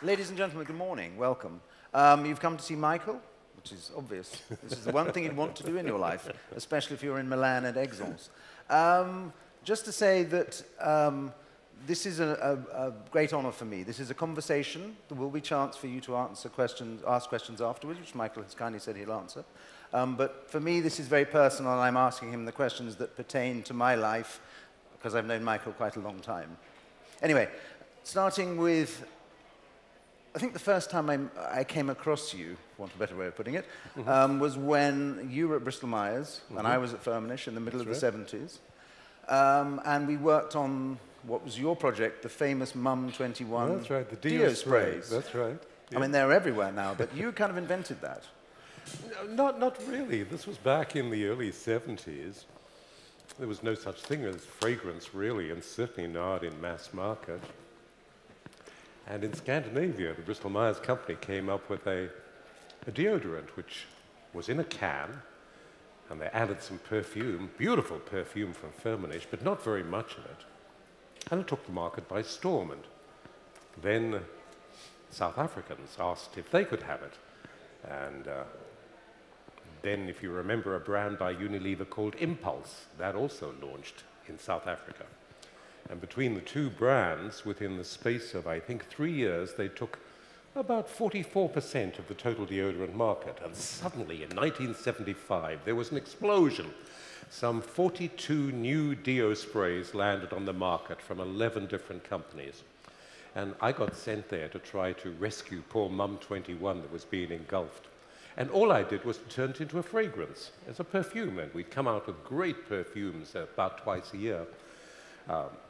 Ladies and gentlemen, good morning. Welcome. You've come to see Michael, which is obvious. This is the one thing you'd want to do in your life, especially if you're in Milan at Esxence. Just to say that this is a great honor for me. This is a conversation. There will be a chance for you to ask questions afterwards, which Michael has kindly said he'll answer. But for me, this is very personal, and I'm asking him the questions that pertain to my life, because I've known Michael quite a long time. Anyway, starting with, I think the first time I came across you, for want of a better way of putting it, was when you were at Bristol Myers, and I was at Firmenich in the middle of the 70s. And we worked on what was your project, the famous Mum 21 That's right, the deo sprays. That's right. Yeah. I mean, they're everywhere now, but you kind of invented that. Not really. This was back in the early 70s. There was no such thing as fragrance, really, and certainly not in mass market. And in Scandinavia, the Bristol Myers company came up with a deodorant, which was in a can, and they added some perfume, beautiful perfume from Firmenich, but not very much of it. And it took the market by storm. And then South Africans asked if they could have it. And then, if you remember, a brand by Unilever called Impulse, that also launched in South Africa. And between the two brands, within the space of, I think, 3 years, they took about 44% of the total deodorant market. And suddenly, in 1975, there was an explosion. Some 42 new deo sprays landed on the market from 11 different companies. And I got sent there to try to rescue poor Mum 21 that was being engulfed. And all I did was to turn it into a fragrance, as a perfume. And we'd come out with great perfumes about twice a year.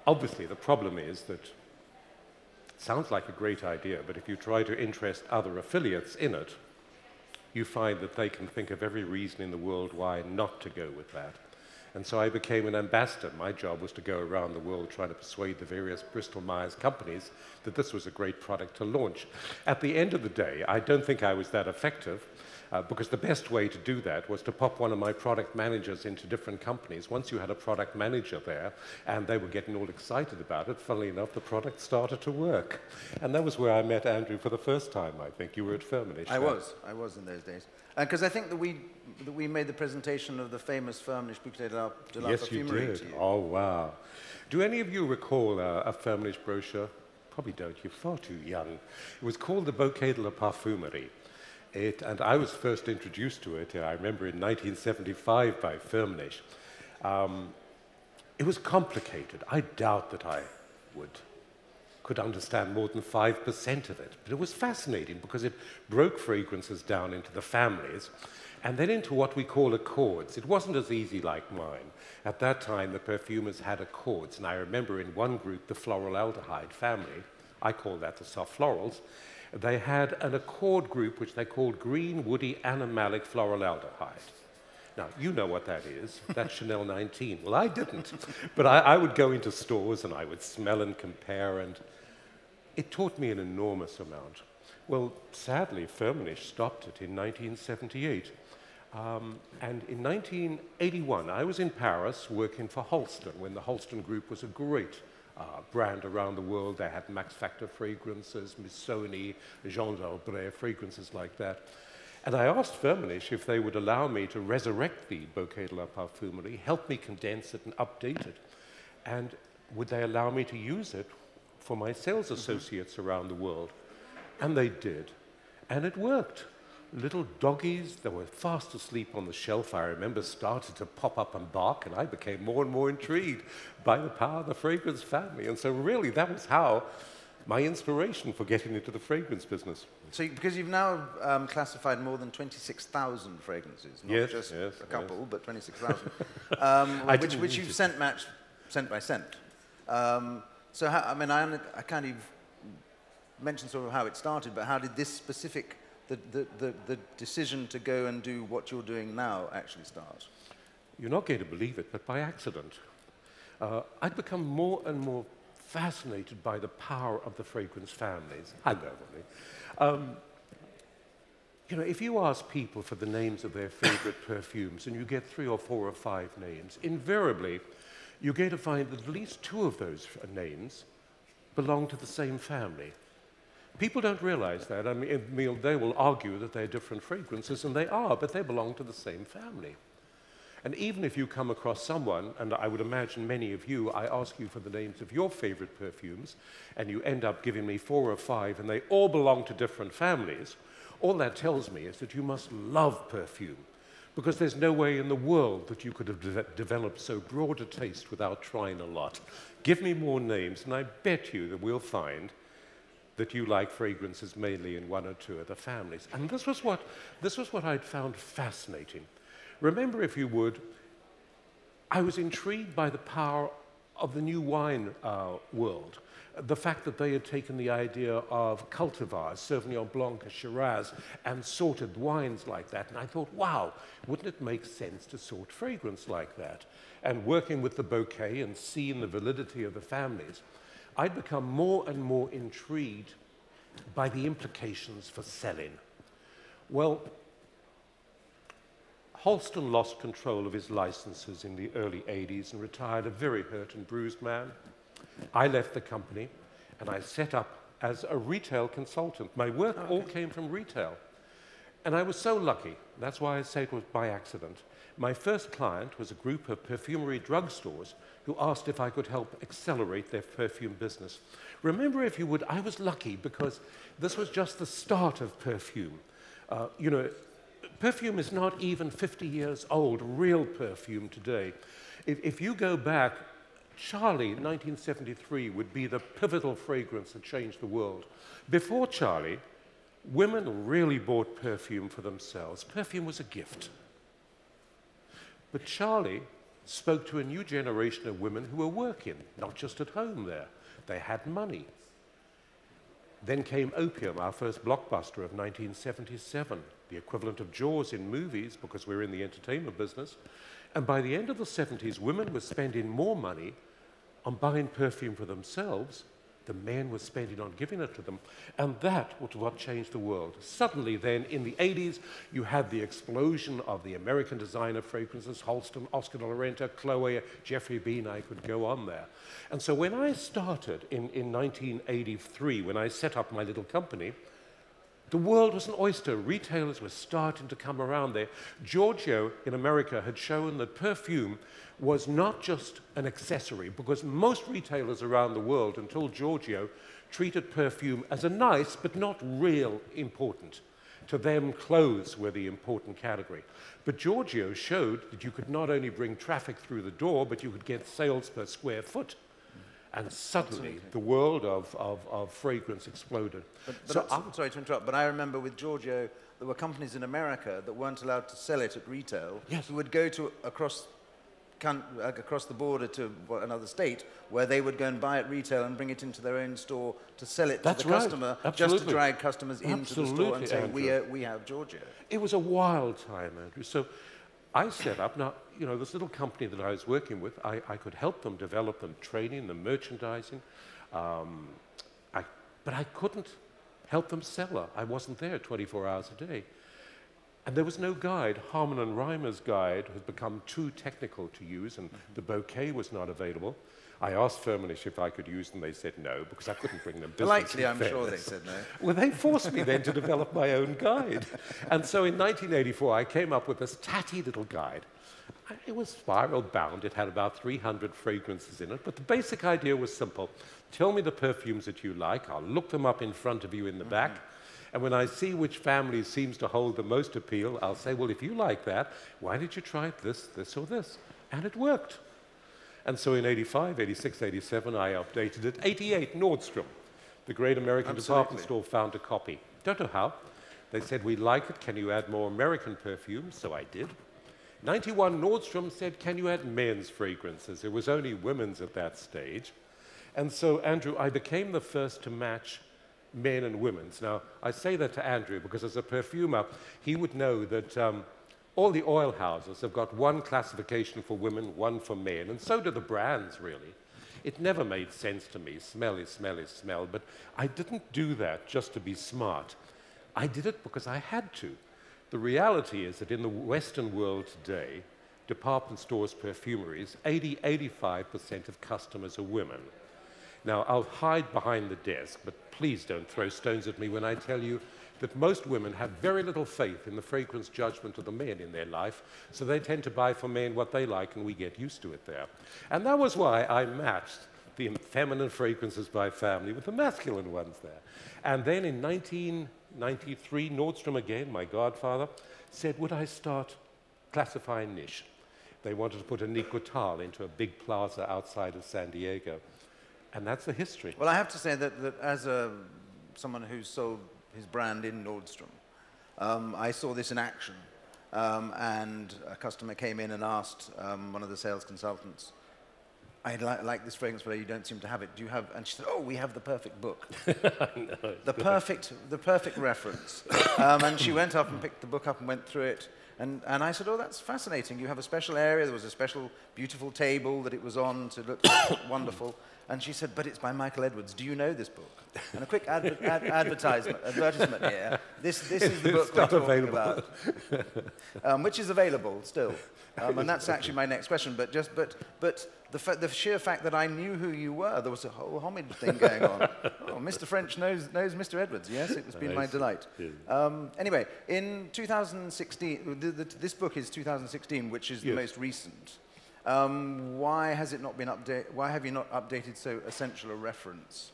Obviously, the problem is that it sounds like a great idea, but if you try to interest other affiliates in it, you find that they can think of every reason in the world why not to go with that. And so I became an ambassador. My job was to go around the world trying to persuade the various Bristol Myers companies that this was a great product to launch. At the end of the day, I don't think I was that effective, because the best way to do that was to pop one of my product managers into different companies. Once you had a product manager there, and they were getting all excited about it, funnily enough, the product started to work. And that was where I met Andrew for the first time, I think. You were at Firmenich. I was in those days. Because I think that we made the presentation of the famous Firmenich Bouquet de la Parfumerie to you. Oh, wow. Do any of you recall a Firmenich brochure? Probably don't. You're far too young. It was called the Bouquet de la Parfumerie. And I was first introduced to it, I remember, in 1975 by Firmenich. It was complicated. I doubt that I could understand more than 5% of it. But it was fascinating because it broke fragrances down into the families and then into what we call accords. It wasn't as easy like mine. At that time, the perfumers had accords. And I remember in one group, the floral aldehyde family, I call that the soft florals, they had an accord group which they called green, woody, animalic floral aldehyde. Now, you know what that is. That's Chanel 19. Well, I didn't. But I would go into stores and I would smell and compare, and it taught me an enormous amount. Well, sadly, Firmenich stopped it in 1978. And in 1981, I was in Paris working for Halston, when the Halston Group was a great brand around the world. They had Max Factor fragrances, Missoni, Jean d'Albret, fragrances like that. And I asked Firmenich if they would allow me to resurrect the Bouquet de la Parfumerie, help me condense it and update it, and would they allow me to use it for my sales associates around the world? And they did. And it worked. Little doggies that were fast asleep on the shelf, I remember, started to pop up and bark, and I became more and more intrigued by the power of the fragrance family. And so really, that was how my inspiration for getting into the fragrance business. So, because you've now classified more than 26,000 fragrances, not just a couple, but 26,000, which you've cent by cent. So, I mean, I kind of mentioned sort of how it started, but how did this specific the decision to go and do what you're doing now actually start? You're not going to believe it, but by accident. I'd become more and more fascinated by the power of the fragrance families. You know, if you ask people for the names of their favorite perfumes and you get 3 or 4 or 5 names, invariably you're going to find that at least 2 of those names belong to the same family. People don't realize that. I mean, they will argue that they're different fragrances, and they are, but they belong to the same family. And even if you come across someone, and I would imagine many of you, I ask you for the names of your favorite perfumes, and you end up giving me 4 or 5, and they all belong to different families, all that tells me is that you must love perfume, because there's no way in the world that you could have developed so broad a taste without trying a lot. Give me more names, and I bet you that we'll find that you like fragrances mainly in 1 or 2 of the families. And this was what I'd found fascinating. Remember, if you would, I was intrigued by the power of the new wine world. The fact that they had taken the idea of cultivars, Sauvignon Blanc, Shiraz, and sorted wines like that. And I thought, wow, wouldn't it make sense to sort fragrance like that? And working with the bouquet and seeing the validity of the families, I'd become more and more intrigued by the implications for selling. Well, Halston lost control of his licenses in the early 80s and retired a very hurt and bruised man. I left the company and I set up as a retail consultant. My work all came from retail. And I was so lucky, that's why I say it was by accident. My first client was a group of perfumery drugstores who asked if I could help accelerate their perfume business. Remember, if you would, I was lucky because this was just the start of perfume. You know, perfume is not even 50 years old, real perfume today. If you go back, Charlie, 1973, would be the pivotal fragrance that changed the world. Before Charlie, women really bought perfume for themselves. Perfume was a gift. But Charlie spoke to a new generation of women who were working, not just at home there. They had money. Then came Opium, our first blockbuster of 1977, the equivalent of Jaws in movies, because we're in the entertainment business. And by the end of the 70s, women were spending more money on buying perfume for themselves than men were spending on giving it to them. And that was what changed the world. Suddenly then, in the 80s, you had the explosion of the American designer fragrances, Halston, Oscar de la Renta, Chloe, Jeffrey Bean, I could go on there. And so when I started in 1983, when I set up my little company, the world was an oyster. Retailers were starting to come around there. Giorgio in America had shown that perfume was not just an accessory, because most retailers around the world, until Giorgio, treated perfume as a nice but not real important. To them, clothes were the important category. But Giorgio showed that you could not only bring traffic through the door, but you could get sales per square foot. And suddenly, the world of fragrance exploded. Sorry to interrupt, but I remember with Giorgio, there were companies in America that weren't allowed to sell it at retail. Yes. Who would go to across the border to another state, where they would go and buy it retail and bring it into their own store to sell it to the customer, just to drag customers into the store and say, we have Giorgio. It was a wild time, Andrew. So I set up, now, you know, this little company that I was working with, I could help them develop them, training them, merchandising, but I couldn't help them sell. I wasn't there 24 hours a day. And there was no guide. Harman and Reimer's guide had become too technical to use, and the bouquet was not available. I asked Firmenich if I could use them. They said no, because I couldn't bring them business. Politely, I'm sure they said no. Well, they forced me then to develop my own guide. And so in 1984, I came up with this tatty little guide. It was spiral bound. It had about 300 fragrances in it, but the basic idea was simple. Tell me the perfumes that you like. I'll look them up in front of you in the back. And when I see which family seems to hold the most appeal, I'll say, well, if you like that, why did you try this, this, or this? And it worked. And so in 85, 86, 87, I updated it. 88, Nordstrom, the great American department store, found a copy. Don't know how. They said, we like it. Can you add more American perfumes? So I did. 91, Nordstrom said, can you add men's fragrances? It was only women's at that stage. And so, Andrew, I became the first to match men and women's. Now, I say that to Andrew because as a perfumer, he would know that all the oil houses have got one classification for women, one for men, and so do the brands, really. It never made sense to me. Smell is smell is smell, but I didn't do that just to be smart. I did it because I had to. The reality is that in the Western world today, department stores, perfumeries, 80–85% of customers are women. Now, I'll hide behind the desk, but please don't throw stones at me when I tell you that most women have very little faith in the fragrance judgment of the men in their life, so they tend to buy for men what they like, and we get used to it there. And that was why I matched the feminine fragrances by family with the masculine ones there. And then in 1993, Nordstrom again, my godfather, said, would I start classifying niche? They wanted to put a Nicotal into a big plaza outside of San Diego. And that's the history. Well, I have to say that as someone who sold his brand in Nordstrom, I saw this in action. And a customer came in and asked one of the sales consultants, I'd like this fragrance, but you don't seem to have it. Do you have? And she said, oh, we have the perfect book. The perfect reference. And she went up and picked the book up and went through it. And I said, oh, that's fascinating. You have a special area. There was a special, beautiful table that it was on to look wonderful. And she said, but it's by Michael Edwards. Do you know this book? And a quick advertisement here. This is the book we're talking about, which is available still. And that's actually my next question. But the sheer fact that I knew who you were, there was a whole homage thing going on. Oh, Mr. French knows Mr. Edwards. Yes, it has been my delight. Anyway, in 2016, this book is 2016, which is the most recent. Why has it not been updated? Why have you not updated so essential a reference?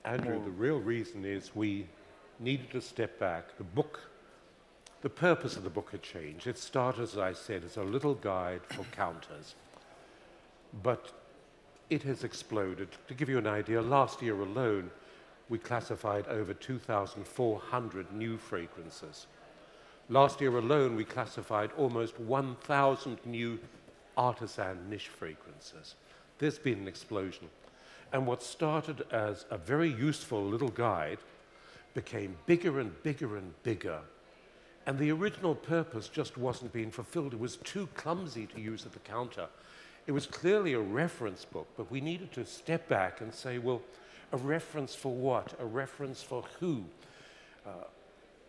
Andrew, the real reason is we needed to step back. The purpose of the book had changed. It started, as I said, as a little guide for counters. But it has exploded. To give you an idea, last year alone, we classified over 2,400 new fragrances. Last year alone, we classified almost 1,000 new artisan niche fragrances. There's been an explosion. And what started as a very useful little guide became bigger and bigger and bigger. And the original purpose just wasn't being fulfilled. It was too clumsy to use at the counter. It was clearly a reference book, but we needed to step back and say, well, a reference for what? A reference for who?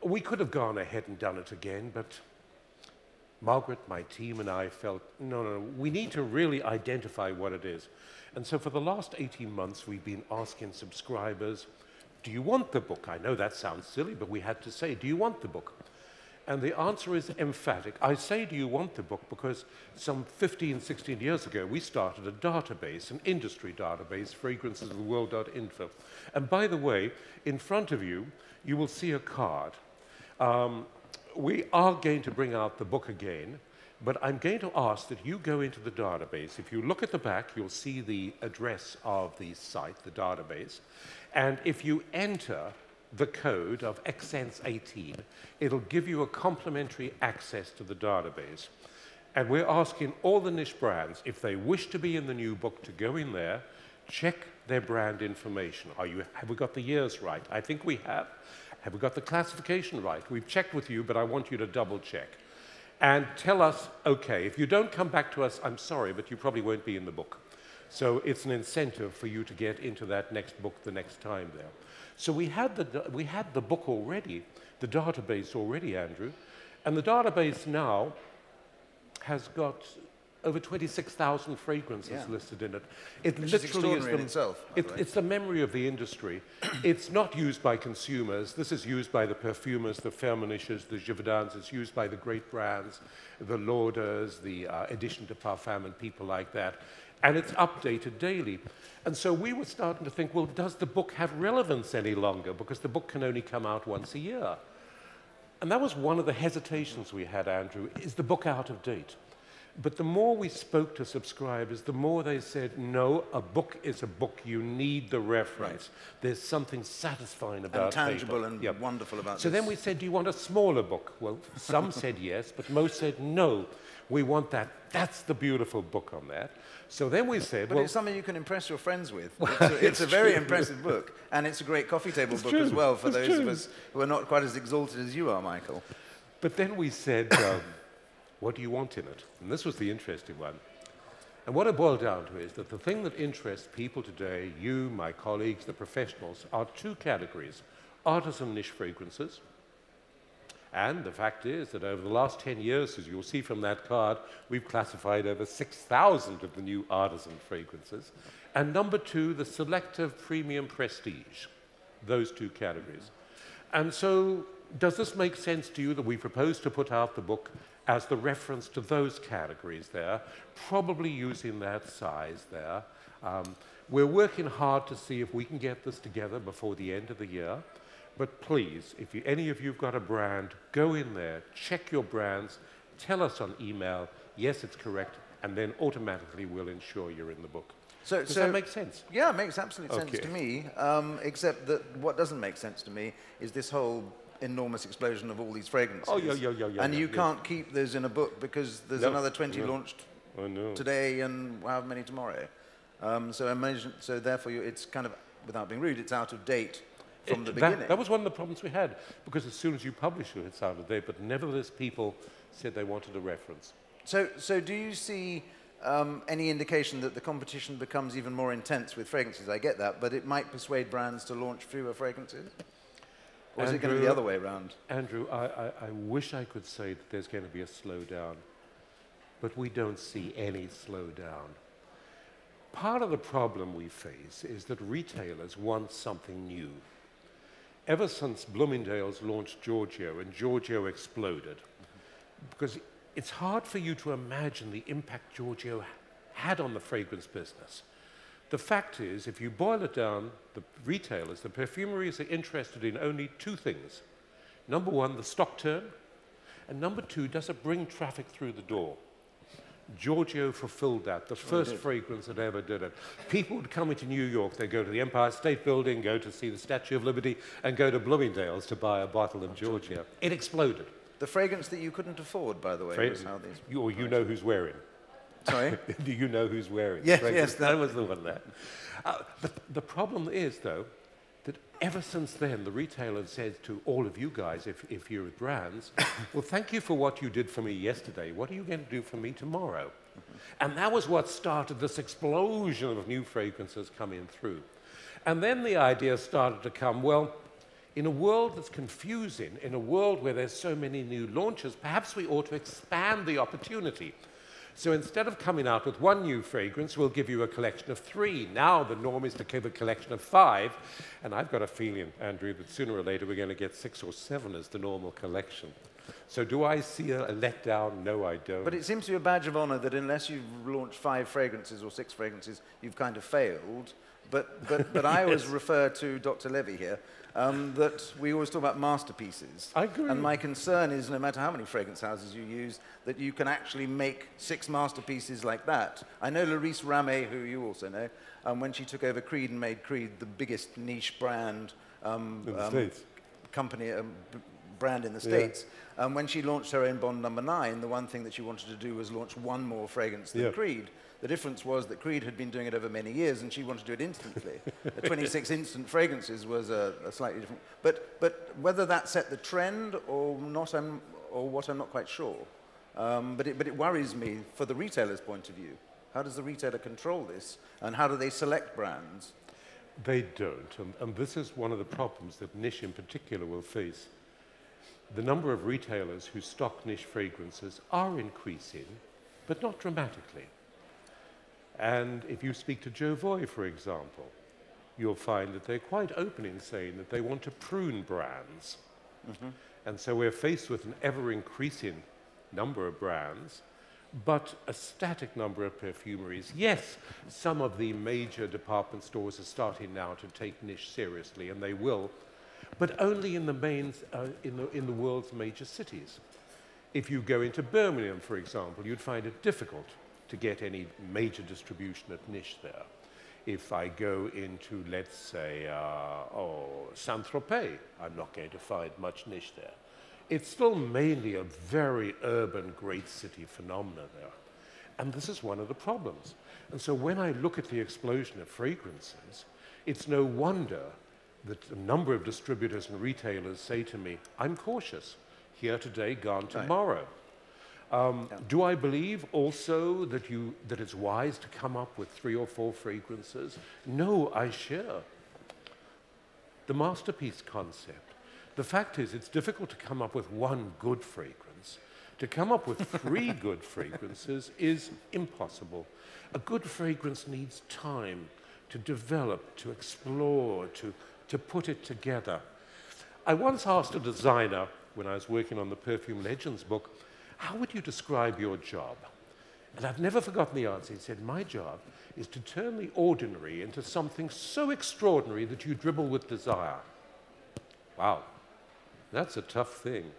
We could have gone ahead and done it again, but Margaret, my team, and I felt, no, we need to really identify what it is. And so for the last 18 months, we've been asking subscribers, do you want the book? I know that sounds silly, but we had to say, do you want the book? And the answer is emphatic. I say, do you want the book? Because some 15, 16 years ago, we started a database, an industry database, fragrancesoftheworld.info. And by the way, in front of you, you will see a card. We are going to bring out the book again, but I'm going to ask that you go into the database. If you look at the back, you'll see the address of the site, the database. And if you enter the code of Esxence 18, it'll give you a complimentary access to the database. And we're asking all the niche brands, if they wish to be in the new book, to go in there, check their brand information. Have we got the years right? I think we have. Have we got the classification right? We've checked with you, but I want you to double check. And tell us, okay, if you don't come back to us, I'm sorry, but you probably won't be in the book. So it's an incentive for you to get into that next book the next time there. So we had the book already, the database already, Andrew, and the database now has got over 26,000 fragrances listed in it. It Which literally is extraordinary in itself. It's the memory of the industry. It's not used by consumers. This is used by the perfumers, the Firmenich, the Givaudan's. It's used by the great brands, the Lauders, the Edition de Parfum, and people like that. And it's updated daily. And so we were starting to think, well, does the book have relevance any longer? Because the book can only come out once a year. And that was one of the hesitations we had, Andrew. Is the book out of date? But the more we spoke to subscribers, the more they said, no, a book is a book. You need the reference. Right. There's something satisfying about it. And tangible and wonderful about So then we said, do you want a smaller book? Well, some said yes, but most said no. We want that. That's the beautiful book on that. So then we said, but it's something you can impress your friends with. It's a very impressive book, and it's a great coffee table book as well for those of us who are not quite as exalted as you are, Michael. But then we said, what do you want in it? And this was the interesting one. And what it boiled down to is that the thing that interests people today, you, my colleagues, the professionals, are two categories: artisan niche fragrances. And the fact is that over the last 10 years, as you'll see from that card, we've classified over 6,000 of the new artisan fragrances. And number 2, the selective premium prestige, those 2 categories. And so does this make sense to you that we propose to put out the book as the reference to those categories there, probably using that size there? We're working hard to see if we can get this together before the end of the year. But please, if any of you've got a brand, go in there, check your brands, tell us on email, yes, it's correct, and then automatically we'll ensure you're in the book. Does that make sense? Yeah, it makes absolute sense to me, except that what doesn't make sense to me is this whole enormous explosion of all these fragrances. Oh, yeah. And you can't keep those in a book because there's another 20 launched today and however many tomorrow. So therefore, it's kind of, without being rude, it's out of date from the beginning. That was one of the problems we had, because as soon as you publish it, it's out of date, but nevertheless, people said they wanted a reference. So do you see any indication that the competition becomes even more intense with fragrances? I get that, but it might persuade brands to launch fewer fragrances? Or is it going to be the other way around? Andrew, I wish I could say that there's going to be a slowdown, but we don't see any slowdown. Part of the problem we face is that retailers want something new. Ever since Bloomingdale's launched Giorgio and Giorgio exploded, because it's hard for you to imagine the impact Giorgio had on the fragrance business. The fact is, if you boil it down, the retailers, the perfumeries are interested in only 2 things. Number 1, the stock turn, and number 2, does it bring traffic through the door? Giorgio fulfilled that, the first fragrance that ever did it. People would come into New York, they'd go to the Empire State Building, go to see the Statue of Liberty, and go to Bloomingdale's to buy a bottle of Giorgio. It exploded. The fragrance that you couldn't afford, by the way, was how these... You know who's wearing. Sorry? Do you know who's wearing? Yes, that was the one there. The problem is, though, that ever since then, the retailer said to all of you guys, if you're brands, well, thank you for what you did for me yesterday. What are you going to do for me tomorrow? And that was what started this explosion of new fragrances coming through. And then the idea started to come, well, in a world that's confusing, in a world where there's so many new launches, perhaps we ought to expand the opportunity. So instead of coming out with 1 new fragrance, we'll give you a collection of 3. Now the norm is to give a collection of 5. And I've got a feeling, Andrew, that sooner or later we're going to get 6 or 7 as the normal collection. So do I see a letdown? No, I don't. But it seems to be a badge of honor that unless you've launched 5 fragrances or 6 fragrances, you've kind of failed. But I always refer to Dr. Levy here, that we always talk about masterpieces. I agree. And my concern is no matter how many fragrance houses you use, that you can actually make 6 masterpieces like that. I know Laurice Ramey, who you also know, when she took over Creed and made Creed the biggest niche brand in the States. Company, brand in the States. When she launched her own Bond No. 9, the one thing that she wanted to do was launch 1 more fragrance than Creed. The difference was that Creed had been doing it over many years, and she wanted to do it instantly. The 26 instant fragrances was a slightly different. But whether that set the trend or not, or what, I'm not quite sure. But it worries me for the retailer's point of view. How does the retailer control this, and how do they select brands? They don't, and this is one of the problems that niche in particular will face. The number of retailers who stock niche fragrances are increasing, but not dramatically. And if you speak to Joe Voy, for example, you'll find that they're quite open in saying that they want to prune brands. And so we're faced with an ever-increasing number of brands, but a static number of perfumeries. Yes, some of the major department stores are starting now to take niche seriously, and they will, but only in the world's major cities. If you go into Birmingham, for example, you'd find it difficult to get any major distribution at niche there. If I go into, let's say, Saint-Tropez, I'm not going to find much niche there. It's still mainly a very urban, great city phenomenon there. And this is one of the problems. And so when I look at the explosion of fragrances, it's no wonder that a number of distributors and retailers say to me, I'm cautious. Here today, gone tomorrow. Do I believe also that it's wise to come up with 3 or 4 fragrances? No, I share the masterpiece concept. The fact is, it's difficult to come up with 1 good fragrance. To come up with 3 good fragrances is impossible. A good fragrance needs time. to develop, to explore, to put it together. I once asked a designer, when I was working on the Perfume Legends book, how would you describe your job? And I've never forgotten the answer. He said, my job is to turn the ordinary into something so extraordinary that you dribble with desire. Wow, that's a tough thing.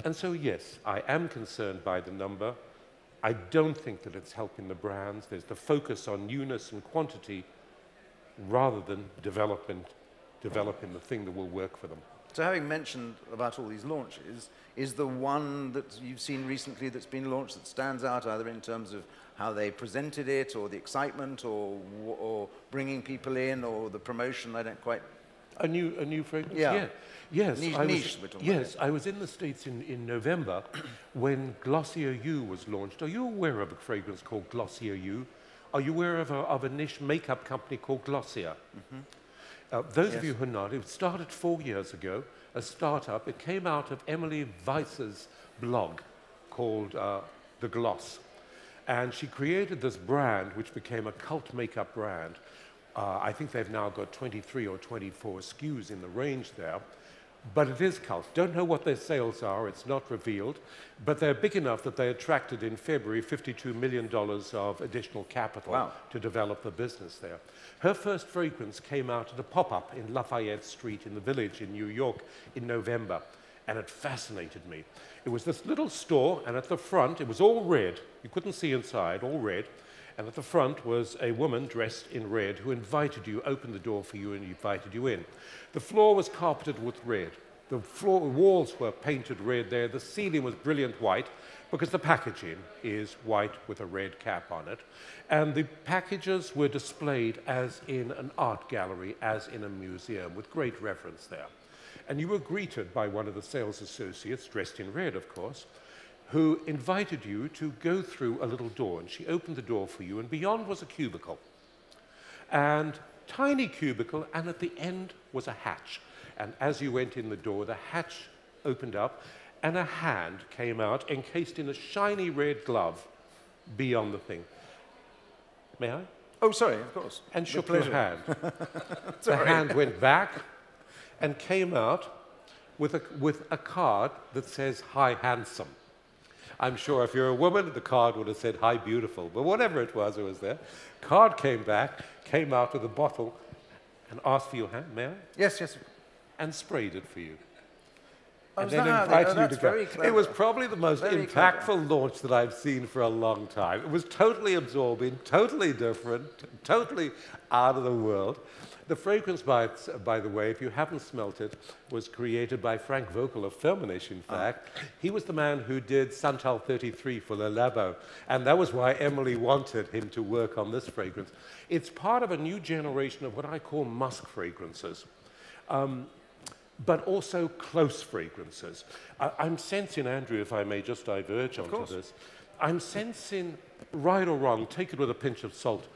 And so, yes, I am concerned by the number. I don't think that it's helping the brands. There's the focus on newness and quantity rather than developing the thing that will work for them. So having mentioned about all these launches, is the one that you've seen recently that's been launched that stands out either in terms of how they presented it or the excitement or bringing people in or the promotion? I don't quite... A new fragrance? Yeah. Yes, niche, I was in the States in November when Glossier You was launched. Are you aware of a fragrance called Glossier You? Are you aware of a niche makeup company called Glossier? Mm-hmm. Those of you who are not, it started 4 years ago, a startup. It came out of Emily Weiss's blog called The Gloss. And she created this brand, which became a cult makeup brand. I think they've now got 23 or 24 SKUs in the range there. But it is cult. Don't know what their sales are. It's not revealed. But they're big enough that they attracted in February $52 million of additional capital to develop the business there. Her first fragrance came out at a pop-up in Lafayette Street in the Village in New York in November. And it fascinated me. It was this little store, and at the front, it was all red. You couldn't see inside, all red. And at the front was a woman dressed in red who invited you, opened the door for you, and invited you in. The floor was carpeted with red. The walls were painted red there. The ceiling was brilliant white because the packaging is white with a red cap on it. And the packages were displayed as in an art gallery, as in a museum, with great reverence there. And you were greeted by one of the sales associates, dressed in red, of course, who invited you to go through a little door. And she opened the door for you, and beyond was a cubicle. And tiny cubicle, and at the end was a hatch. And as you went in the door, the hatch opened up, and a hand came out, encased in a shiny red glove beyond the thing. May I? Oh, sorry, of course. And shook your hand. The hand went back and came out with a card that says, "Hi, handsome." I'm sure if you're a woman, the card would have said, "Hi, beautiful." But whatever it was there. Card came back, came out with a bottle, and asked for your hand. May I? Yes, yes. And sprayed it for you. Oh, and then invited you to go. Very clever. It was probably the most impactful launch that I've seen for a long time. It was totally absorbing, totally different, totally out of the world. The fragrance, by the way, if you haven't smelt it, was created by Frank Vogel of Firmenich, in fact. He was the man who did Santal 33 for Le Labo, and that was why Emily wanted him to work on this fragrance. It's part of a new generation of what I call musk fragrances. But also close fragrances. I'm sensing, Andrew, if I may just diverge onto this, I'm sensing, right or wrong, take it with a pinch of salt,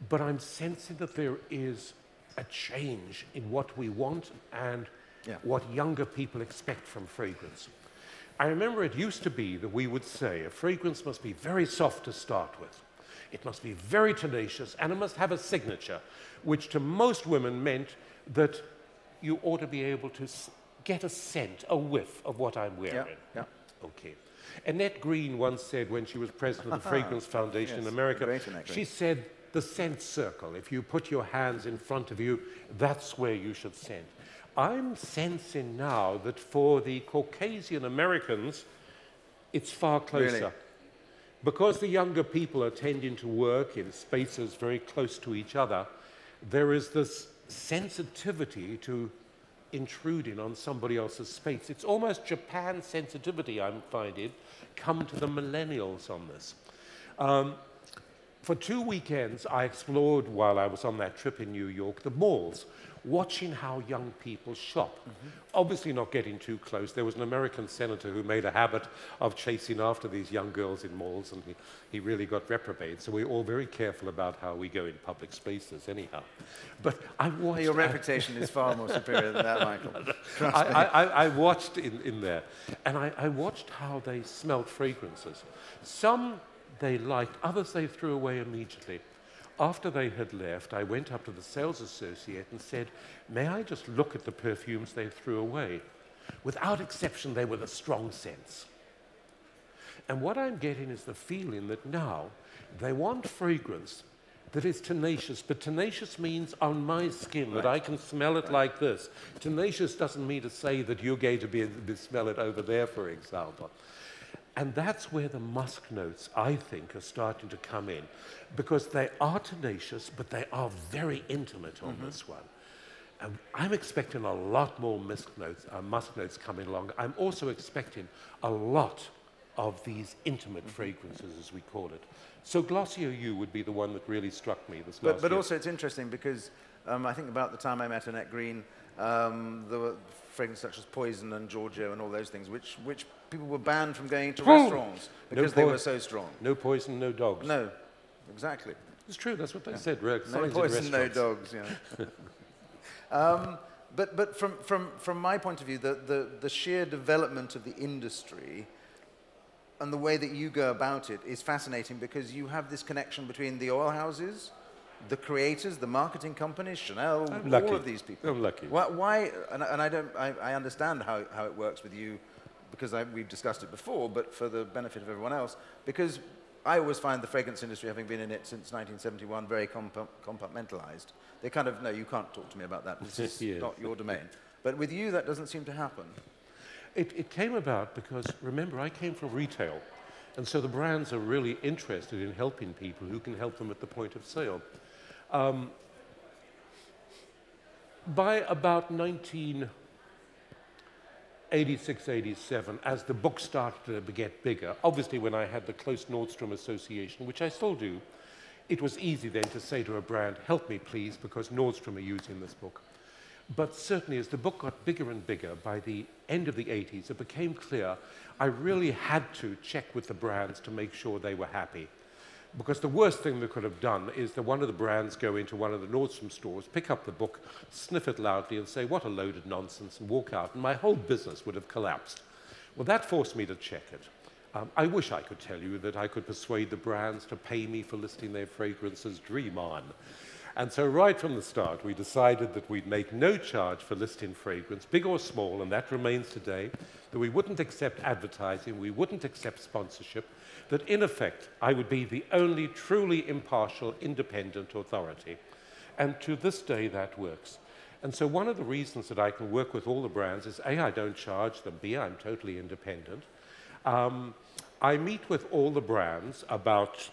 but I'm sensing that there is a change in what we want and what younger people expect from fragrance. I remember it used to be that we would say a fragrance must be very soft to start with. It must be very tenacious, and it must have a signature, which to most women meant that you ought to be able to get a scent, a whiff of what I'm wearing. Yeah. Okay. Annette Green once said, when she was president of the Fragrance Foundation in America, she said, the scent circle. If you put your hands in front of you, that's where you should scent. I'm sensing now that for the Caucasian Americans, it's far closer. Really? Because the younger people are tending to work in spaces very close to each other, there is this sensitivity to intruding on somebody else's space. It's almost Japan sensitivity, I'm finding, come to the millennials on this. For 2 weekends, I explored, while I was on that trip in New York, the malls, watching how young people shop. Obviously not getting too close. There was an American senator who made a habit of chasing after these young girls in malls, and he really got reprobated. So we're all very careful about how we go in public spaces anyhow. But I watched... Your reputation is far more superior than that, Michael. I watched in there, and I watched how they smelled fragrances. Some they liked, others they threw away immediately. after they had left, I went up to the sales associate and said, may I just look at the perfumes they threw away? Without exception, they were the strong scents. And what I'm getting is the feeling that now they want fragrance that is tenacious, but tenacious means on my skin, that I can smell it like this. Tenacious doesn't mean to say that you're going to be able to smell it over there, for example. And that's where the musk notes, I think, are starting to come in, because they are tenacious, but they are very intimate on this one. And I'm expecting a lot more musk notes coming along. I'm also expecting a lot of these intimate fragrances, as we call it. So Glossier You would be the one that really struck me this last year. But also it's interesting because I think about the time I met Annette Green, there were fragrances such as Poison and Giorgio and all those things, which people were banned from going into restaurants because they were so strong. No poison, no dogs. No, exactly. It's true, that's what they said. No poison, no dogs, But from my point of view, the sheer development of the industry and the way that you go about it is fascinating, because you have this connection between the oil houses, the creators, the marketing companies, Chanel, all of these people. I'm lucky. Why and I understand how it works with you, because we've discussed it before, but for the benefit of everyone else, because I always find the fragrance industry, having been in it since 1971, very compartmentalized. They kind of, no, you can't talk to me about that. This is not your domain. But with you, that doesn't seem to happen. It came about because, remember, I came from retail. And so the brands are really interested in helping people who can help them at the point of sale. By about 1986, 87, as the book started to get bigger, obviously when I had the close Nordstrom association, which I still do, it was easy then to say to a brand, help me please, because Nordstrom are using this book. But certainly as the book got bigger and bigger, by the end of the 80s, it became clear I really had to check with the brands to make sure they were happy. Because the worst thing they could have done is that one of the brands go into one of the Nordstrom stores, pick up the book, sniff it loudly and say, what a load of nonsense, and walk out, and my whole business would have collapsed. Well, that forced me to check it. I wish I could tell you that I could persuade the brands to pay me for listing their fragrances. Dream on. And so right from the start, we decided that we'd make no charge for listing fragrance, big or small, and that remains today, that we wouldn't accept advertising, we wouldn't accept sponsorship, that in effect, I would be the only truly impartial, independent authority. And to this day, that works. And so one of the reasons that I can work with all the brands is A, I don't charge them, B, I'm totally independent. I meet with all the brands about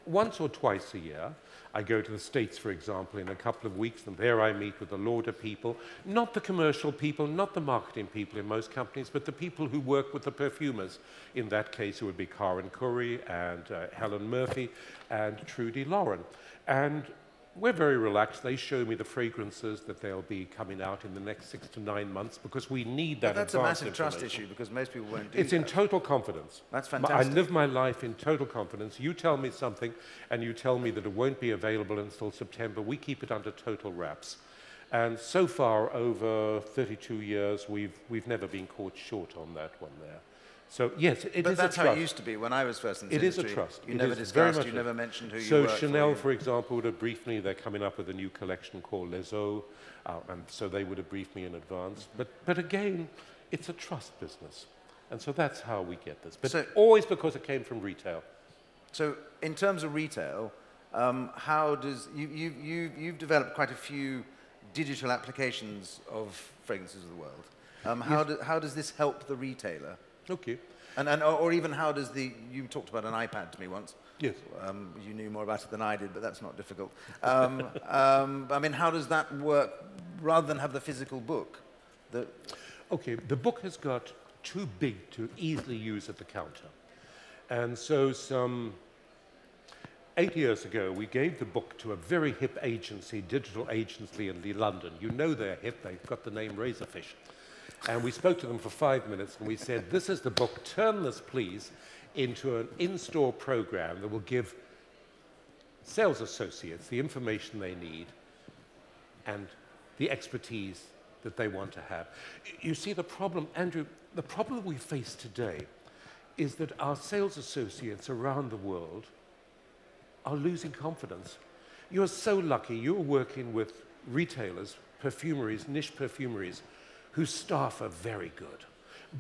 once or twice a year. I go to the States, for example, in a couple of weeks, and there I meet with the Lauder people, not the commercial people, not the marketing people in most companies, but the people who work with the perfumers. In that case, it would be Karen Curry and Helen Murphy and Trudy Lauren. And we're very relaxed. They show me the fragrances that they'll be coming out in the next 6 to 9 months, because we need that advanced information. That's a massive trust issue, because most people won't do that. It's in total confidence. That's fantastic. I live my life in total confidence. You tell me something, and you tell me that it won't be available until September. We keep it under total wraps. And so far, over 32 years, we've never been caught short on that one there. So yes, it is a trust. But that's how it used to be when I was first in the industry. It is a trust. You never discussed, you never mentioned who you were. So Chanel, for example, would have briefed me. They're coming up with a new collection called Les Eaux, and so they would have briefed me in advance. But again, it's a trust business. And so that's how we get this. But so, always because it came from retail. So in terms of retail, how does, you've developed quite a few digital applications of fragrances of the world. How does this help the retailer? Okay. Or even how does you talked about an iPad to me once. Yes. You knew more about it than I did, but that's not difficult. I mean, how does that work rather than have the physical book? Okay, the book has got too big to easily use at the counter. And so some 8 years ago, we gave the book to a very hip agency, digital agency in London. You know they're hip, they've got the name Razorfish. And we spoke to them for 5 minutes, and we said, this is the book, turn this, please, into an in-store program that will give sales associates the information they need and the expertise that they want to have. You see, the problem, Andrew, the problem we face today is that our sales associates around the world are losing confidence. You're so lucky. You're working with retailers, perfumeries, niche perfumeries, whose staff are very good.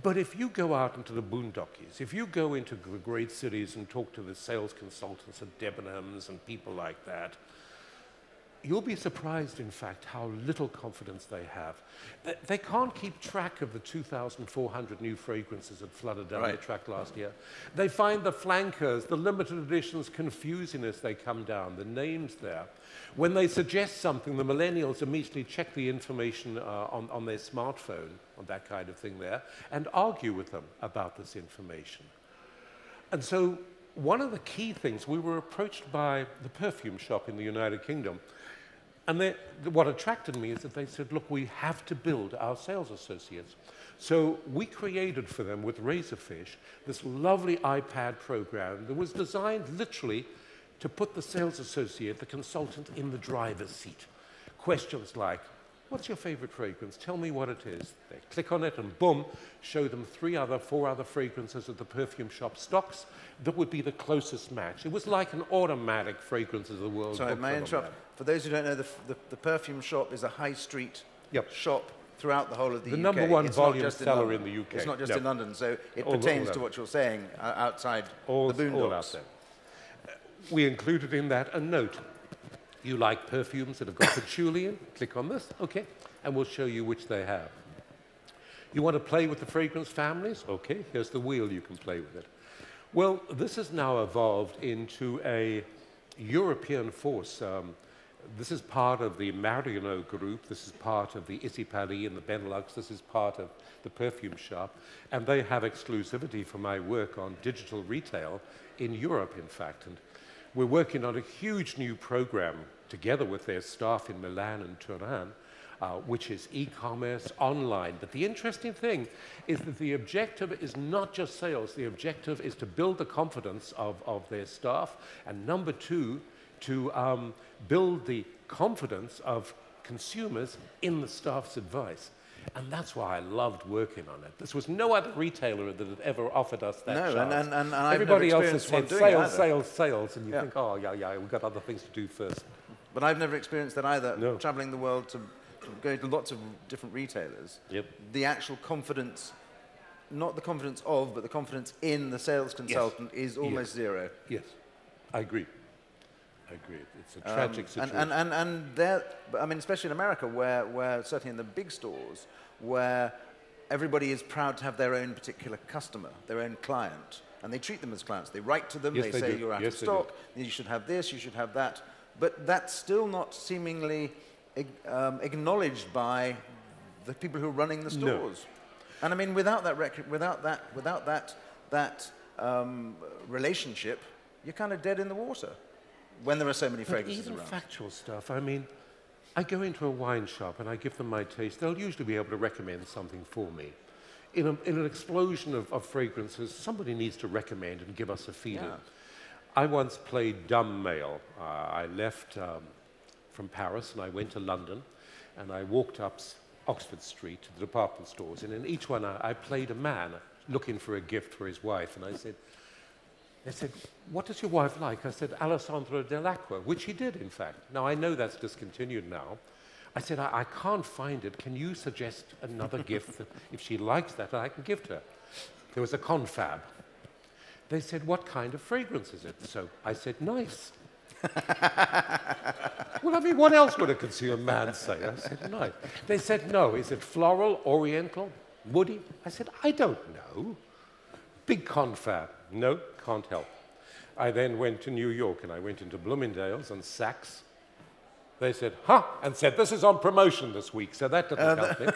But if you go out into the boondockies, if you go into the great cities and talk to the sales consultants at Debenhams and people like that, you'll be surprised, in fact, how little confidence they have. They can't keep track of the 2,400 new fragrances that flooded down the track last year. They find the flankers, the limited editions confusing as they come down, the names there. When they suggest something, the millennials immediately check the information on their smartphone, on that kind of thing there, and argue with them about this information. And so one of the key things, we were approached by the perfume shop in the United Kingdom. And what attracted me is that they said, look, we have to build our sales associates. So we created for them with Razorfish this lovely iPad program that was designed literally to put the sales associate, the consultant, in the driver's seat. Questions like, what's your favorite fragrance? Tell me what it is. They click on it and boom, show them 4 other fragrances that the perfume shop stocks that would be the closest match. It was like an automatic fragrances of the world. Sorry, may I interrupt? For those who don't know, the perfume shop is a high street shop throughout the whole of the UK. The number one volume seller in the UK. It's not just in London, so it pertains to what you're saying outside the boondocks. All out there. We included in that a note. You like perfumes that have got patchouli in? Click on this, okay, and we'll show you which they have. You want to play with the fragrance families? Okay, here's the wheel, you can play with it. Well, this has now evolved into a European force. This is part of the Marionneau group, this is part of the Issy Paris and the Benelux, this is part of the perfume shop, and they have exclusivity for my work on digital retail in Europe, in fact. And we're working on a huge new program together with their staff in Milan and Turin, which is e-commerce online. But the interesting thing is that the objective is not just sales. The objective is to build the confidence of their staff, and number two, to build the confidence of consumers in the staff's advice. And that's why I loved working on it. This was no other retailer that had ever offered us that chance. And everybody else has said sales, and you think, oh, yeah, we've got other things to do first. But I've never experienced that either, traveling the world to go to lots of different retailers. The actual confidence, not the confidence of, but the confidence in the sales consultant is almost zero. Yes, I agree. It's a tragic situation. And there, I mean, especially in America, where certainly in the big stores, where everybody is proud to have their own particular customer, their own client, and they treat them as clients. They write to them, they say you're out of stock, you should have this, you should have that. But that's still not seemingly acknowledged by the people who are running the stores. And I mean, without that relationship, you're kind of dead in the water. When there are so many fragrances around. Even factual stuff. I mean, I go into a wine shop and I give them my taste. They'll usually be able to recommend something for me. In an explosion of fragrances, somebody needs to recommend and give us a feeling. I once played dumb male. I left from Paris and I went to London and I walked up Oxford Street to the department stores, and in each one I played a man looking for a gift for his wife, and I said, they said, what does your wife like? I said, Alessandro Dell'Acqua, which he did, in fact. Now, I know that's discontinued now. I said, I can't find it. Can you suggest another gift that if she likes that, I can give to her? There was a confab. They said, what kind of fragrance is it? So I said, nice. Well, I mean, what else would a consumer man say? I said, nice. They said, no. Is it floral, oriental, woody? I said, I don't know. Big confab. No, can't help. I then went to New York and I went into Bloomingdale's and Saks. They said, and said, this is on promotion this week, so that didn't help me.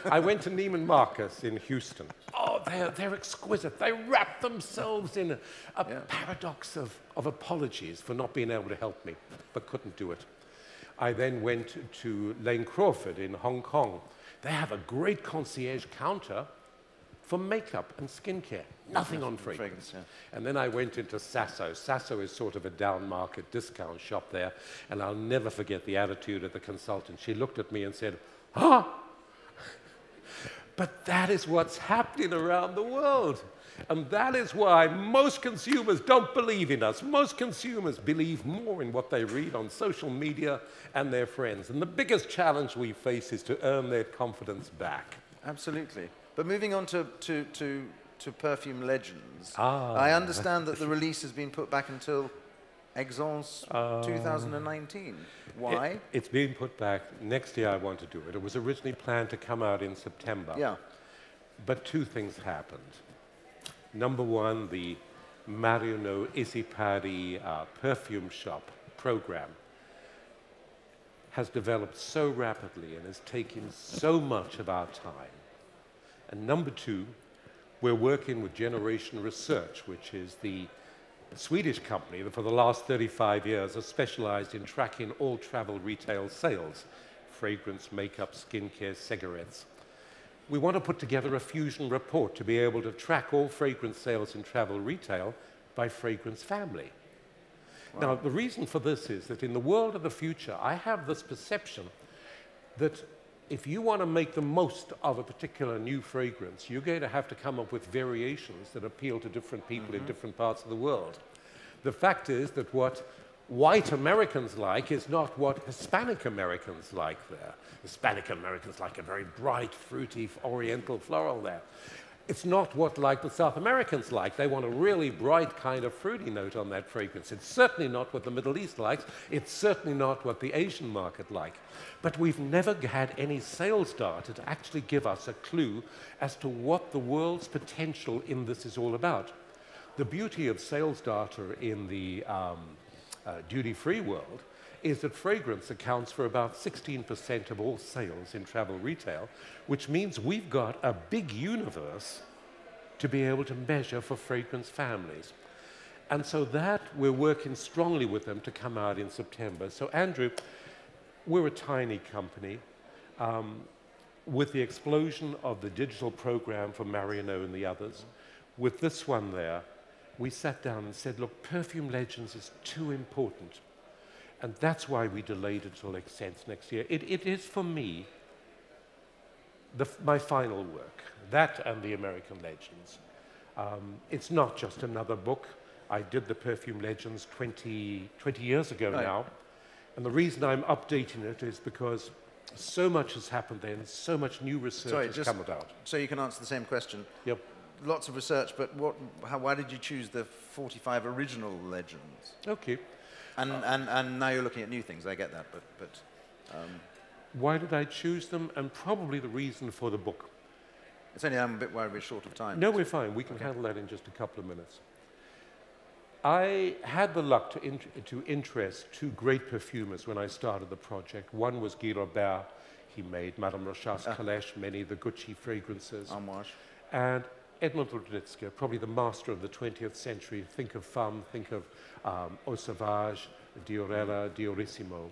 I went to Neiman Marcus in Houston. Oh, they're exquisite. They wrap themselves in a paradox of apologies for not being able to help me, but couldn't do it. I then went to Lane Crawford in Hong Kong. They have a great concierge counter for makeup and skincare. Nothing on fragrance. And then I went into Sasso. Sasso is sort of a down-market discount shop there, and I'll never forget the attitude of the consultant. She looked at me and said, But that is what's happening around the world. And that is why most consumers don't believe in us. Most consumers believe more in what they read on social media and their friends. And the biggest challenge we face is to earn their confidence back. Absolutely. But moving on to Perfume Legends, I understand that the release has been put back until Esxence 2019. Why? It's being put back. Next year I want to do it. It was originally planned to come out in September. Yeah. But two things happened. Number one, the Marino Isipari perfume shop program has developed so rapidly and is taking so much of our time. And number two, we're working with Generation Research, which is the Swedish company that for the last 35 years has specialized in tracking all travel retail sales, fragrance, makeup, skincare, cigarettes. We want to put together a fusion report to be able to track all fragrance sales in travel retail by fragrance family. Wow. Now, the reason for this is that in the world of the future, I have this perception that if you want to make the most of a particular new fragrance, you're going to have to come up with variations that appeal to different people in different parts of the world. The fact is that what white Americans like is not what Hispanic Americans like there. Hispanic Americans like a very bright, fruity, oriental floral there. It's not what like the South Americans like. They want a really bright kind of fruity note on that fragrance. It's certainly not what the Middle East likes. It's certainly not what the Asian market like. But we've never had any sales data to actually give us a clue as to what the world's potential in this is all about. The beauty of sales data in the duty-free world is that fragrance accounts for about 16% of all sales in travel retail, which means we've got a big universe to be able to measure for fragrance families. And so that we're working strongly with them to come out in September. So Andrew, we're a tiny company. With the explosion of the digital program for Marino and the others, with this one there, we sat down and said, look, Perfume Legends is too important. And that's why we delayed it till Esxence next year. It is, for me, my final work, that and the American Legends. It's not just another book. I did the Perfume Legends 20 years ago now. And the reason I'm updating it is because so much has happened then, so much new research has come about. So you can answer the same question. Yep. Lots of research, but why did you choose the 45 original legends? Okay. And now you're looking at new things, I get that, but why did I choose them? And probably the reason for the book. It's only I'm a bit worried we're short of time. No, we're fine. We can handle that in just a couple of minutes. I had the luck to interest two great perfumers when I started the project. One was Guy Robert. He made Madame Rochas Calèche, many of the Gucci fragrances. And Edmond Rudnitzer, probably the master of the 20th century. Think of Femme, think of Eau Sauvage, Diorella, Diorissimo.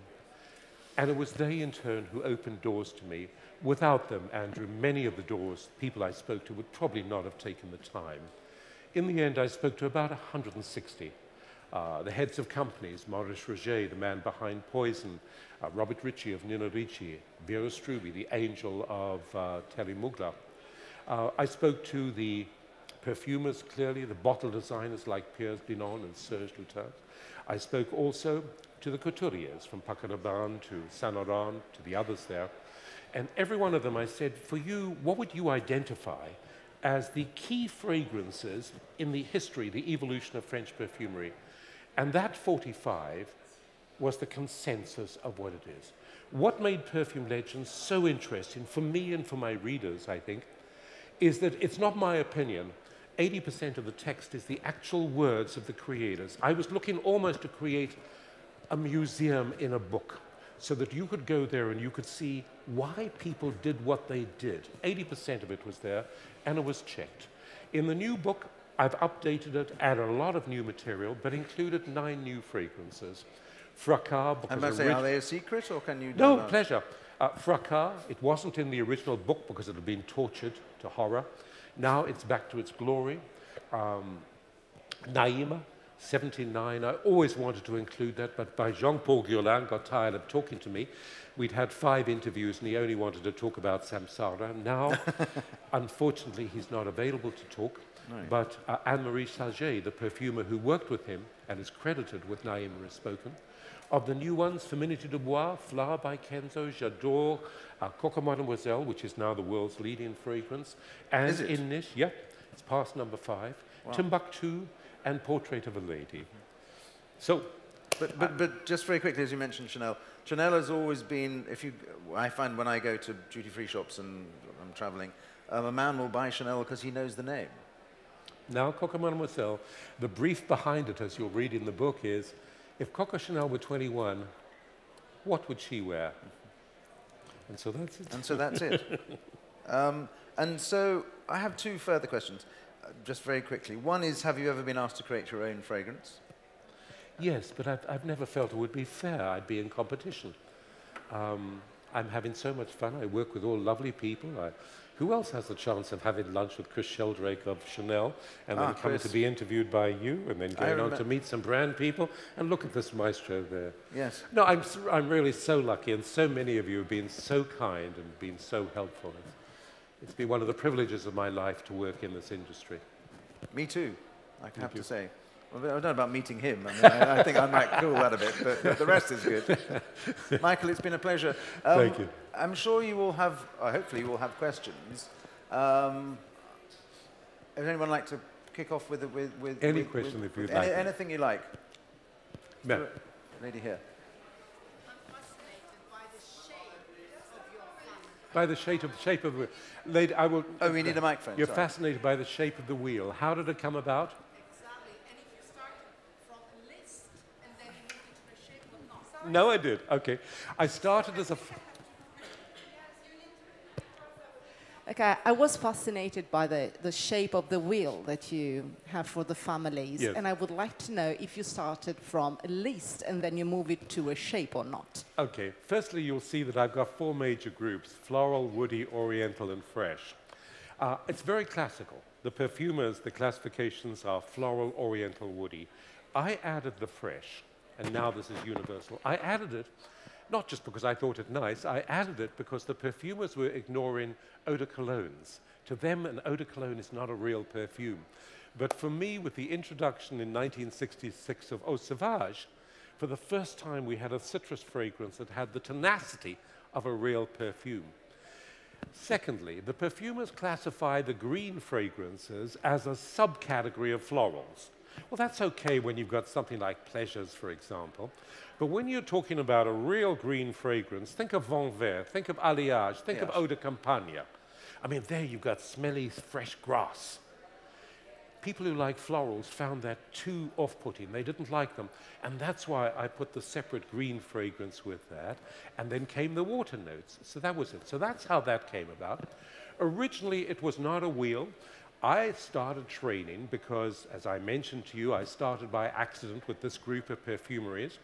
And it was they, in turn, who opened doors to me. Without them, Andrew, many of the doors, people I spoke to, would probably not have taken the time. In the end, I spoke to about 160. The heads of companies, Maurice Roget, the man behind Poison, Robert Ricci of Nina Ricci, Vera Struby, the angel of Terry Mugler. I spoke to the perfumers, clearly, the bottle designers like Piers Dinon and Serge Lutens. I spoke also to the couturiers, from Paco Rabanne to Saint Laurent to the others there. And every one of them I said, for you, what would you identify as the key fragrances in the history, the evolution of French perfumery? And that 45 was the consensus of what it is. What made Perfume Legends so interesting for me and for my readers, I think, is that it's not my opinion. 80% of the text is the actual words of the creators. I was looking almost to create a museum in a book so that you could go there and you could see why people did what they did. 80% of it was there, and it was checked. In the new book, I've updated it, added a lot of new material, but included 9 new fragrances. Fracas. I must say, are they a secret, or can you... No, pleasure. Fracas, it wasn't in the original book because it had been tortured to horror. Now it's back to its glory. Naima, 79. I always wanted to include that, but by Jean-Paul Guerlain got tired of talking to me. We'd had 5 interviews, and he only wanted to talk about Samsara. Now, unfortunately, he's not available to talk. No. But Anne-Marie Saget, the perfumer who worked with him and is credited with Naïm has spoken. Of the new ones, Féminité de Bois, Flower by Kenzo, J'adore, Coco Mademoiselle, which is now the world's leading fragrance, and in Niche, yeah, it's past number 5, wow. Timbuktu, and Portrait of a Lady. So, but just very quickly, as you mentioned Chanel, Chanel has always been, I find when I go to duty-free shops and I'm traveling, a man will buy Chanel because he knows the name. Now, Coco Mademoiselle, the brief behind it, as you'll read in the book, is, if Coco Chanel were 21, what would she wear? And so that's it. And so that's it. And so I have 2 further questions, just very quickly. One is, have you ever been asked to create your own fragrance? Yes, but I've never felt it would be fair. I'd be in competition. I'm having so much fun. I work with all lovely people. Who else has the chance of having lunch with Chris Sheldrake of Chanel and then coming to be interviewed by you and then going on to meet some brand people? And look at this maestro there. Yes. No, I'm really so lucky, and so many of you have been so kind and been so helpful. It's been one of the privileges of my life to work in this industry. Me too, I have to say. Well, I don't know about meeting him. I mean, I think I might cool that a bit, but the rest is good. Michael, it's been a pleasure. Thank you. I'm sure you will have, hopefully you will have questions. Would anyone like to kick off with any question if you'd like? Anything you like. No. Lady here. I'm fascinated by the shape of your family. By the shape of the wheel. Lady, I will... Oh, we need a microphone. You're fascinated by the shape of the wheel. How did it come about? No, I did. Okay. I started as a... Okay, I was fascinated by the shape of the wheel that you have for the families. Yes. And I would like to know if you started from a list and then you move it to a shape or not. Okay. Firstly, you'll see that I've got 4 major groups: floral, woody, oriental, and fresh. It's very classical. The perfumers, the classifications are floral, oriental, woody. I added the fresh. And now this is universal. I added it, not just because I thought it nice, I added it because the perfumers were ignoring eau de colognes. To them, an eau de cologne is not a real perfume. But for me, with the introduction in 1966 of Eau Sauvage, for the first time we had a citrus fragrance that had the tenacity of a real perfume. Secondly, the perfumers classify the green fragrances as a subcategory of florals. Well, that's okay when you've got something like Pleasures, for example. But when you're talking about a real green fragrance, think of Vent Vert, think of Alliage, think of Eau de Campagne. I mean, there you've got smelly, fresh grass. People who like florals found that too off-putting. They didn't like them. And that's why I put the separate green fragrance with that. And then came the water notes. So that was it. So that's how that came about. Originally, it was not a wheel. I started training because, as I mentioned to you, I started by accident with this group of perfumeries.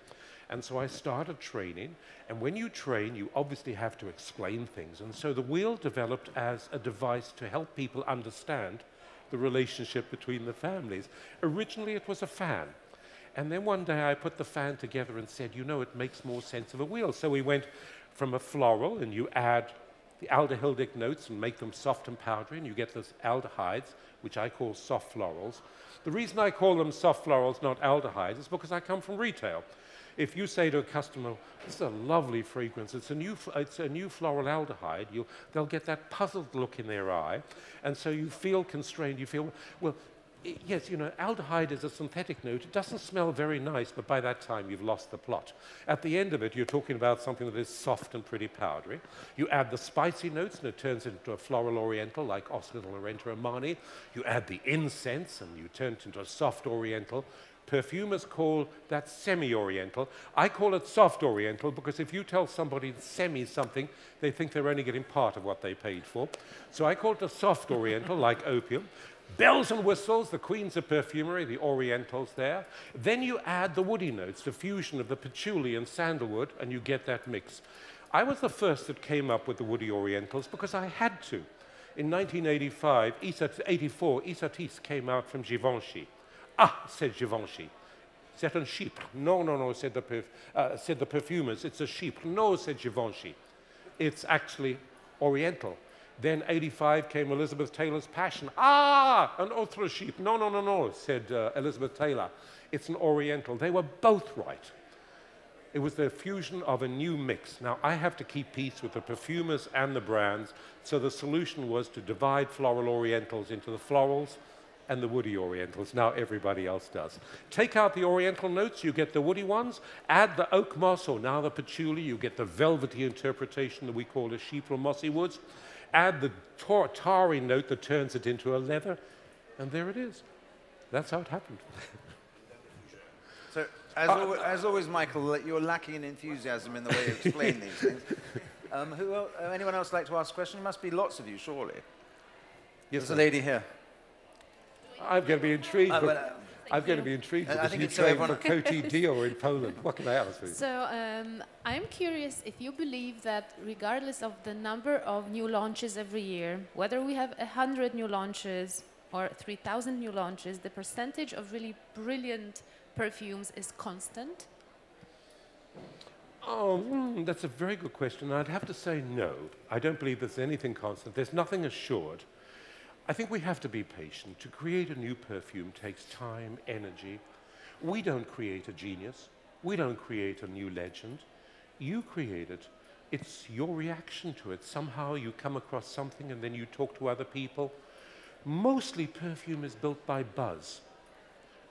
And so I started training. And when you train, you obviously have to explain things. And so the wheel developed as a device to help people understand the relationship between the families. Originally, it was a fan. And then one day I put the fan together and said, you know, it makes more sense of a wheel. So we went from a floral, and you add the aldehydic notes and make them soft and powdery, and you get those aldehydes, which I call soft florals. The reason I call them soft florals, not aldehydes, is because I come from retail. If you say to a customer, this is a lovely fragrance, it's a new floral aldehyde, they'll get that puzzled look in their eye, and so you feel constrained, you feel, well, yes, you know, aldehyde is a synthetic note. It doesn't smell very nice, but by that time you've lost the plot. At the end of it, you're talking about something that is soft and pretty powdery. You add the spicy notes, and it turns into a floral oriental, like Oscar de la Renta Armani. You add the incense, and you turn it into a soft oriental. Perfumers call that semi-oriental. I call it soft oriental because if you tell somebody semi something, they think they're only getting part of what they paid for. So I call it a soft oriental, like opium. Bells and whistles, the queens of perfumery, the orientals there. Then you add the woody notes, the fusion of the patchouli and sandalwood, and you get that mix. I was the first that came up with the woody orientals because I had to. In 1984, Isatis came out from Givenchy. Ah, said Givenchy. Is that un Chypre? No, no, no, said the perfumers. It's a Chypre. No, said Givenchy. It's actually Oriental. Then 85 came Elizabeth Taylor's Passion. Ah, an autre Chypre. No, no, no, no, said Elizabeth Taylor. It's an Oriental. They were both right. It was the fusion of a new mix. Now, I have to keep peace with the perfumers and the brands, so the solution was to divide floral Orientals into the florals and the woody Orientals. Now everybody else does. Take out the Oriental notes, you get the woody ones. Add the oak moss, or now the patchouli, you get the velvety interpretation that we call the Chypre mossy woods. Add the tarry note that turns it into a leather, and there it is. That's how it happened. So, as always, Michael, you're lacking in enthusiasm in the way you explain these things. Anyone else like to ask a question? There must be lots of you, surely. Yes, there's a lady here. I'm going to be intrigued. I'm going to be intrigued because you train for Coty Dior in Poland. What can I ask for you? So I'm curious if you believe that regardless of the number of new launches every year, whether we have 100 new launches or 3,000 new launches, the percentage of really brilliant perfumes is constant? Oh, that's a very good question. I'd have to say no. I don't believe there's anything constant. There's nothing assured. I think we have to be patient. To create a new perfume takes time, energy. We don't create a genius. We don't create a new legend. You create it. It's your reaction to it. Somehow you come across something and then you talk to other people. Mostly perfume is built by buzz,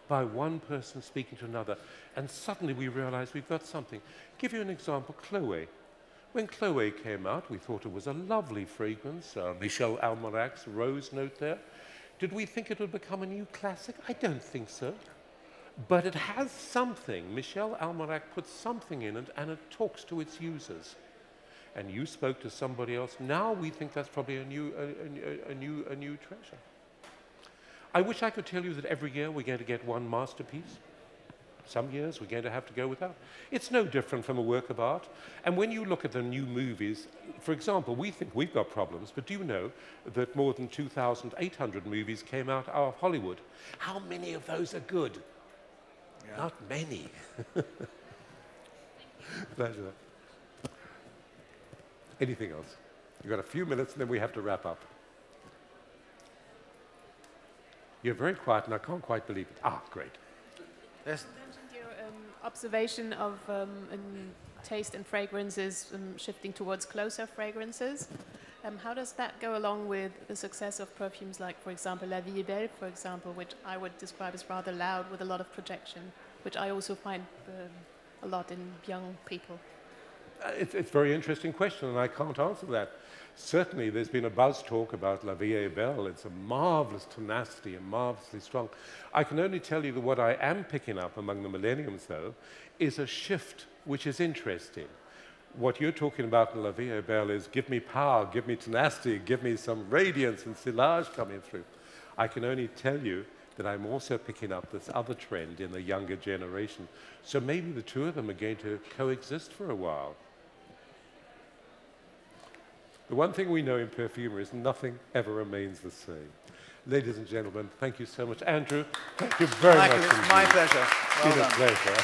by one person speaking to another, and suddenly we realize we've got something. Give you an example, Chloe. When Chloe came out, we thought it was a lovely fragrance, Michel Almarac's rose note there. Did we think it would become a new classic? I don't think so. But it has something. Michel Almarac puts something in it, and it talks to its users. And you spoke to somebody else. Now we think that's probably a new treasure. I wish I could tell you that every year we're going to get one masterpiece. Some years we're going to have to go without. It's no different from a work of art. And when you look at the new movies, for example, we think we've got problems, but do you know that more than 2,800 movies came out of Hollywood? How many of those are good? Yeah. Not many. Pleasure. Anything else? You've got a few minutes and then we have to wrap up. You're very quiet and I can't quite believe it. Ah, great. Yes. You mentioned your observation of taste and fragrances shifting towards closer fragrances. How does that go along with the success of perfumes like, for example, La Vie est Belle, for example, which I would describe as rather loud with a lot of projection, which I also find a lot in young people? It's a very interesting question, and I can't answer that. Certainly, there's been a buzz talk about La Vie est Belle. It's a marvelous tenacity and marvelously strong. I can only tell you that what I am picking up among the millenniums, though, is a shift which is interesting. What you're talking about in La Vie est Belle is give me power, give me tenacity, give me some radiance and silage coming through. I can only tell you that I'm also picking up this other trend in the younger generation. So maybe the two of them are going to coexist for a while. The one thing we know in perfumery is nothing ever remains the same. Ladies and gentlemen, thank you so much. Andrew, thank you very much. Michael, it's my pleasure. It's been a pleasure.